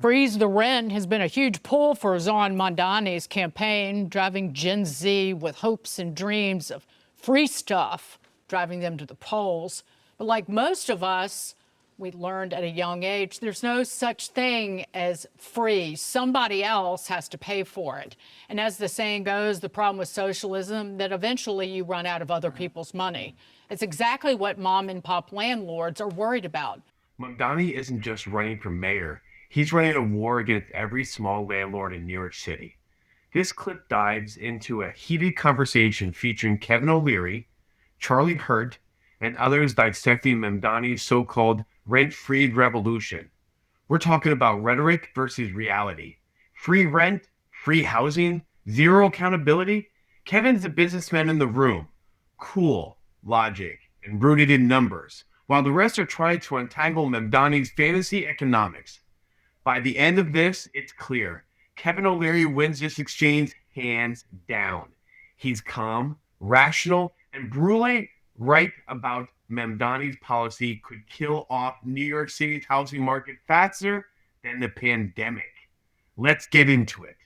Freeze the rent has been a huge pull for Mamdani's campaign, driving Gen Z with hopes and dreams of free stuff, driving them to the polls. But like most of us, we learned at a young age, there's no such thing as free. Somebody else has to pay for it. And as the saying goes, the problem with socialism, that eventually you run out of other people's money. It's exactly what mom and pop landlords are worried about. Mamdani isn't just running for mayor, he's running a war against every small landlord in New York City. This clip dives into a heated conversation featuring Kevin O'Leary, Charlie Hurt, and others dissecting Mamdani's so-called rent-free revolution. We're talking about rhetoric versus reality. Free rent, free housing, zero accountability. Kevin's the businessman in the room. Cool, logic, and rooted in numbers, while the rest are trying to untangle Mamdani's fantasy economics. By the end of this, it's clear. Kevin O'Leary wins this exchange hands down. He's calm, rational, and brutally right about Mamdani's policy could kill off New York City's housing market faster than the pandemic. Let's get into it.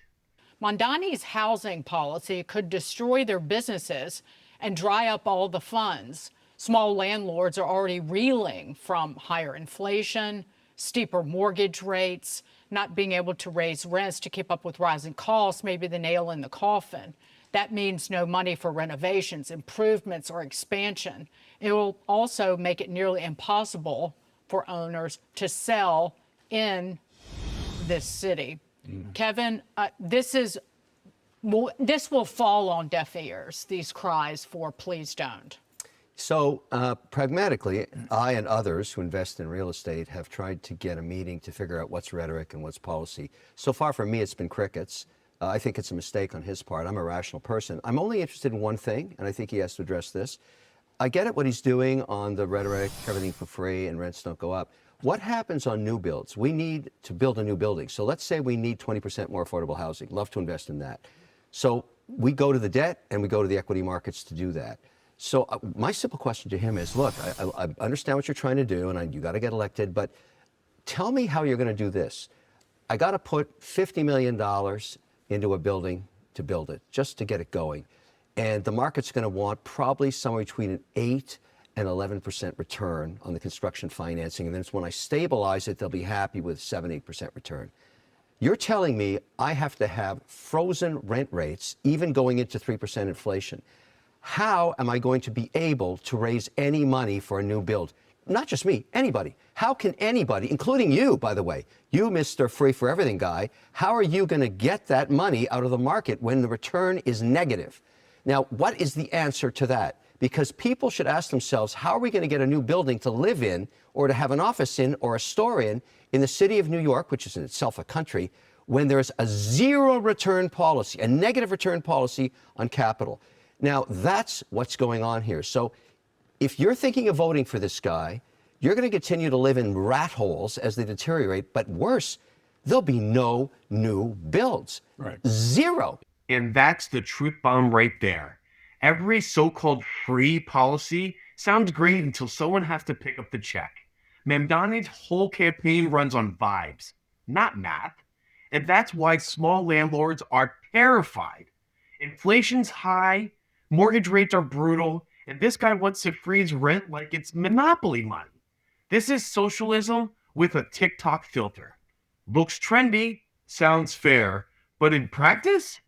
Mamdani's housing policy could destroy their businesses and dry up all the funds. Small landlords are already reeling from higher inflation, steeper mortgage rates, not being able to raise rents to keep up with rising costs, maybe the nail in the coffin. That means no money for renovations, improvements, or expansion. It will also make it nearly impossible for owners to sell in this city. Kevin, this will fall on deaf ears, these cries for please don't. So pragmatically, I and others who invest in real estate have tried to get a meeting to figure out what's rhetoric and what's policy. So far for me, it's been crickets. I think it's a mistake on his part. I'm a rational person. I'm only interested in one thing, and I think he has to address this. I get it what he's doing on the rhetoric, everything for free and rents don't go up. What happens on new builds? We need to build a new building. So let's say we need 20% more affordable housing. Love to invest in that. So we go to the debt and we go to the equity markets to do that. So my simple question to him is, look, I understand what you're trying to do and you got to get elected, but tell me how you're going to do this. I got to put $50 million into a building to build it, just to get it going. And the market's going to want probably somewhere between an 8 and 11% return on the construction financing. And then when I stabilize it, they'll be happy with 7-8% return. You're telling me I have to have frozen rent rates, even going into 3% inflation. How am I going to be able to raise any money for a new build? Not just me, anybody. How can anybody, including you, by the way, you, Mr. Free for Everything guy, how are you going to get that money out of the market when the return is negative? Now, what is the answer to that? Because people should ask themselves, how are we going to get a new building to live in or to have an office in or a store in the city of New York, which is in itself a country, when there's a zero return policy, a negative return policy on capital? Now, that's what's going on here. So if you're thinking of voting for this guy, you're going to continue to live in rat holes as they deteriorate. But worse, there'll be no new builds. Right. Zero. And that's the truth bomb right there. Every so-called free policy sounds great until someone has to pick up the check. Mamdani's whole campaign runs on vibes, not math. And that's why small landlords are terrified. Inflation's high, mortgage rates are brutal, and this guy wants to freeze rent like it's monopoly money. This is socialism with a TikTok filter. Looks trendy, sounds fair, but in practice,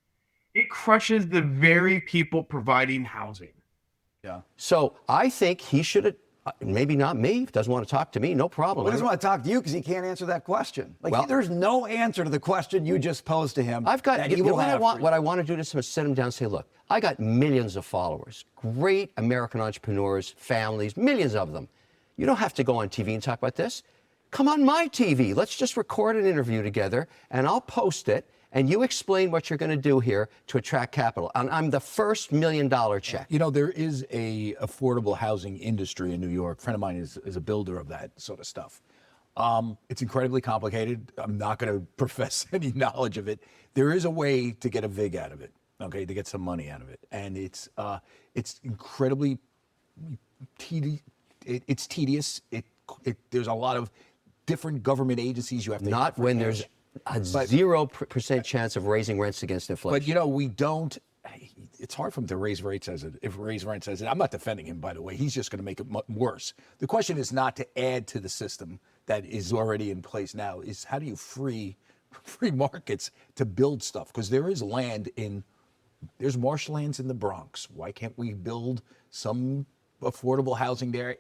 it crushes the very people providing housing. Yeah. So I think he should, maybe not me, doesn't want to talk to me, no problem. Well, he doesn't want to talk to you because he can't answer that question. Like, Well, there's no answer to the question you just posed to him. I've got, that he you know will what I have want? for What you. I want to do is sit him down and say, look, I got millions of followers, great American entrepreneurs, families, millions of them. You don't have to go on TV and talk about this. Come on my TV. Let's just record an interview together and I'll post it and you explain what you're going to do here to attract capital. I'm the first $1 million check. You know, there is a affordable housing industry in New York. A friend of mine is a builder of that sort of stuff. It's incredibly complicated. I'm not going to profess any knowledge of it. There is a way to get a vig out of it, okay, to get some money out of it. And it's incredibly tedious. It's tedious. There's a lot of different government agencies. You have to Not when there's a 0% chance of raising rents against inflation. But you know, we don't. It's hard for him to raise rates if raise rents as it. I'm not defending him, by the way. He's just going to make it worse. The question is not to add to the system that is already in place now. Is how do you free markets to build stuff? Because there is land there's marshlands in the Bronx. Why can't we build some affordable housing there?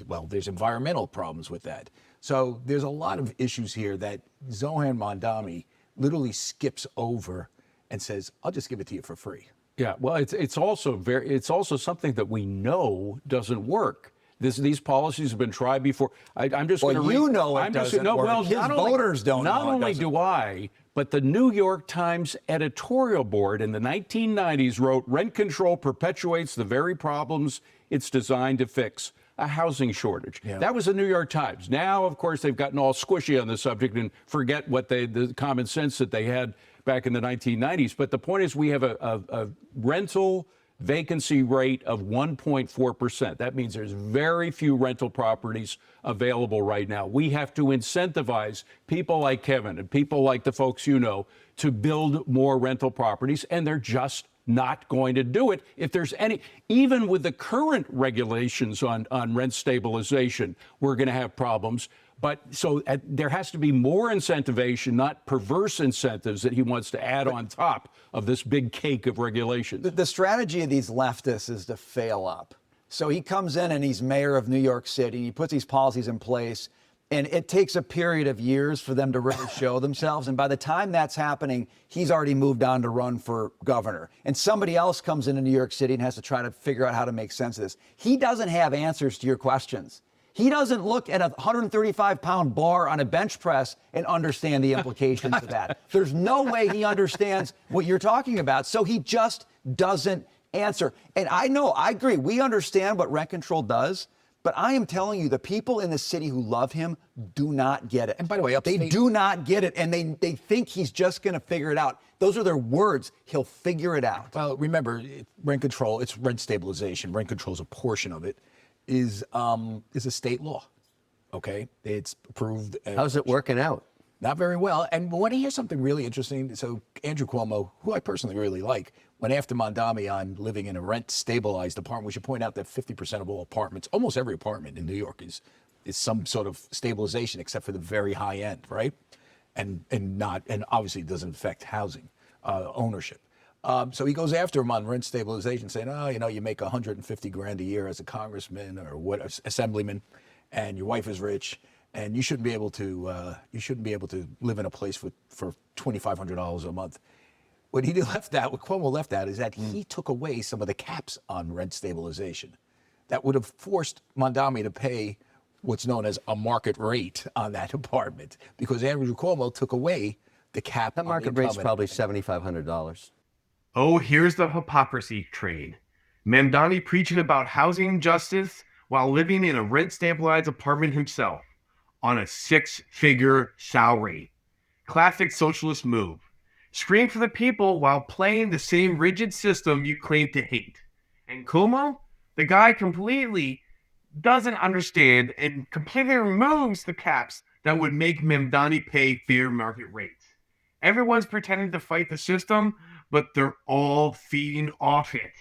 Well, there's environmental problems with that. So there's a lot of issues here that Zohan Mamdani literally skips over and says, "I'll just give it to you for free." Yeah, well, it's also something that we know doesn't work. These policies have been tried before. I'm just going to read. You know it doesn't work. Well, His voters don't know it Not only doesn't do I, but the New York Times editorial board in the 1990s wrote, "Rent control perpetuates the very problems it's designed to fix, a housing shortage." Yeah. That was the New York Times. Now, of course, they've gotten all squishy on the subject and forget the common sense that they had back in the 1990s. But the point is, we have a rental vacancy rate of 1.4%. That means there's very few rental properties available right now. We have to incentivize people like Kevin and people like the folks you know to build more rental properties, and they're just not going to do it if there's any. Even with the current regulations on rent stabilization, we're going to have problems. But so there has to be more incentivization, not perverse incentives that he wants to add on top of this big cake of regulations. The strategy of these leftists is to fail up. So he comes in and he's mayor of New York City. And he puts these policies in place, and it takes a period of years for them to really show themselves. And by the time that's happening, he's already moved on to run for governor. And somebody else comes into New York City and has to try to figure out how to make sense of this. He doesn't have answers to your questions. He doesn't look at a 135-pound bar on a bench press and understand the implications of that. There's no way he understands what you're talking about. So he just doesn't answer. And I agree. We understand what rent control does. But I am telling you, the people in the city who love him do not get it. And by the way, they do not get it. And they think he's just going to figure it out. Those are their words. He'll figure it out. Well, remember, rent control, it's rent stabilization. Rent control is a portion of it. Is a state law, okay? It's approved. How's it working out? Not very well. And when I hear something really interesting, so Andrew Cuomo, who I personally really like, went after Mamdani on living in a rent-stabilized apartment. We should point out that 50% of all apartments, almost every apartment in New York is some sort of stabilization, except for the very high end, right? And obviously it doesn't affect housing ownership. So he goes after him on rent stabilization, saying, "Oh, you make $150,000 a year as a congressman or what, assemblyman, and your wife is rich, and you shouldn't be able to live in a place for $2,500 a month." What Cuomo left out is that he took away some of the caps on rent stabilization that would have forced Mamdani to pay what's known as a market rate on that apartment, because Andrew Cuomo took away the cap. That market rate's probably $7,500. Oh, here's the hypocrisy train. Mamdani preaching about housing injustice while living in a rent-stabilized apartment himself on a 6-figure salary. Classic socialist move. Scream for the people while playing the same rigid system you claim to hate. And Cuomo, the guy completely doesn't understand and completely removes the caps that would make Mamdani pay fair market rates. Everyone's pretending to fight the system, but they're all feeding off it.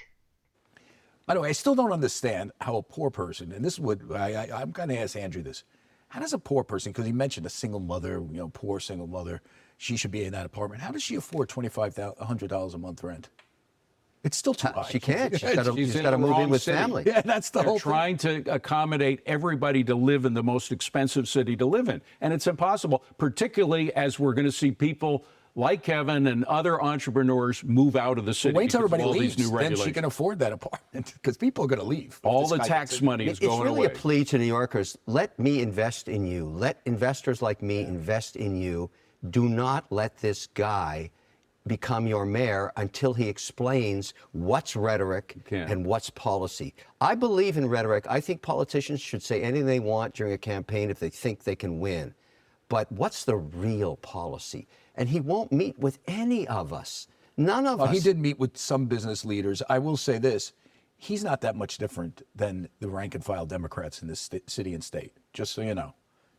By the way, I still don't understand how a poor person, and this is what I'm going to ask Andrew this. How does a poor person, because he mentioned a single mother, poor single mother, she should be in that apartment. How does she afford $2,500 a month rent? It's still too high. She can't. She's got She's to in the move in wrong with city. family. Yeah, that's the They're whole trying to accommodate everybody to live in the most expensive city to live in. And it's impossible, particularly as we're going to see people like Kevin and other entrepreneurs move out of the city. Wait till because of everybody all leaves, these new then she regulations. can afford that apartment, because people are going to leave. All This the guy tax gets money is It's going really away. a plea to New Yorkers. Let me invest in you. Let investors like me invest in you. Do not let this guy become your mayor until he explains what's rhetoric and what's policy. I believe in rhetoric. I think politicians should say anything they want during a campaign if they think they can win. But what's the real policy? And he won't meet with any of us. None of us. He did meet with some business leaders. I will say this. He's not that much different than the rank and file Democrats in this city and state, just so you know.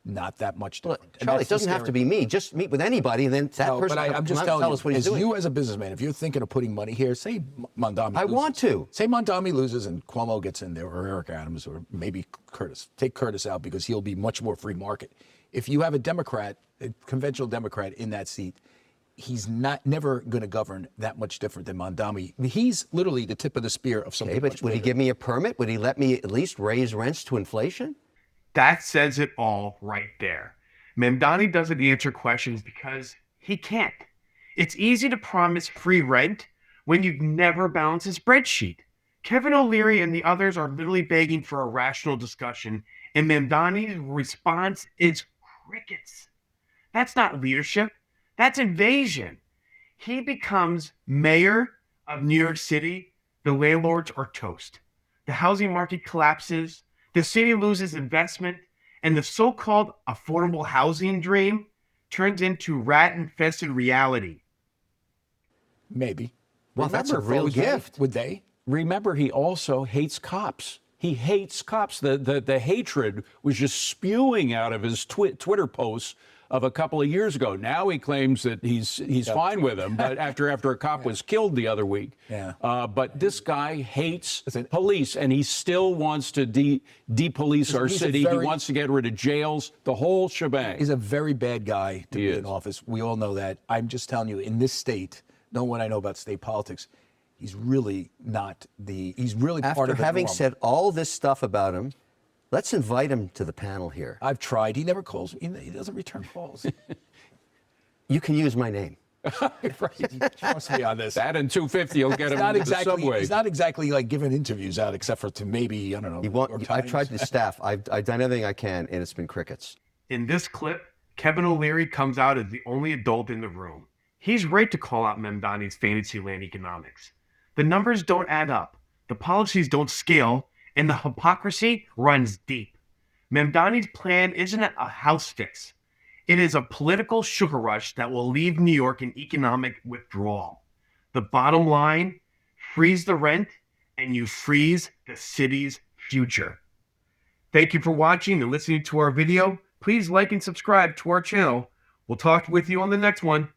not that much Well, different. And Charlie, that's it the doesn't have to scary be me. Just meet with anybody, and then that No, person but I'm just come telling tell you, us what he's as doing. you as a businessman, if you're thinking of putting money here, say Mamdani I loses. want to. Say Mamdani loses and Cuomo gets in there, or Eric Adams, or maybe Curtis. Take Curtis out because he'll be much more free market. If you have a Democrat, a conventional Democrat in that seat, he's never going to govern that much different than Mamdani. He's literally the tip of the spear of something Okay, but much would he bigger. give me a permit? Would he let me at least raise rents to inflation? That says it all right there. Mamdani doesn't answer questions because he can't. It's easy to promise free rent when you've never balanced a spreadsheet. Kevin O'Leary and the others are literally begging for a rational discussion, and Mamdani's response is crickets. That's not leadership, that's invasion. He becomes mayor of New York City, the landlords are toast. The housing market collapses, the city loses investment, and the so-called affordable housing dream turns into rat-infested reality. Maybe. Well, that's a Remember, real folks, gift. Would they? Remember, he also hates cops. He hates cops. The hatred was just spewing out of his Twitter posts of a couple of years ago. Now he claims that he's fine with them, but after a cop was killed the other week. Yeah. But this guy hates police, and he still wants to de-police our He's a city. He very- wants to get rid of jails, the whole shebang. He's a very bad guy to He be is. in office. We all know that. I'm just telling you, in this state, knowing what I know about state politics, he's really not he's really part After of the having norm. said all this stuff about him, let's invite him to the panel here. I've tried. He never calls me. He doesn't return calls. You can use my name. Trust me on this. That and 250 will get him Not into the exactly. subway. He's not exactly like giving interviews out, except for to maybe, I don't know. You New want? York I've Times. tried to staff. I've done everything I can, and it's been crickets. In this clip, Kevin O'Leary comes out as the only adult in the room. He's right to call out Mamdani's Fantasyland economics. The numbers don't add up, the policies don't scale, and the hypocrisy runs deep. Mamdani's plan isn't a house fix. It is a political sugar rush that will leave New York in economic withdrawal. The bottom line, freeze the rent, and you freeze the city's future. Thank you for watching and listening to our video. Please like and subscribe to our channel. We'll talk with you on the next one.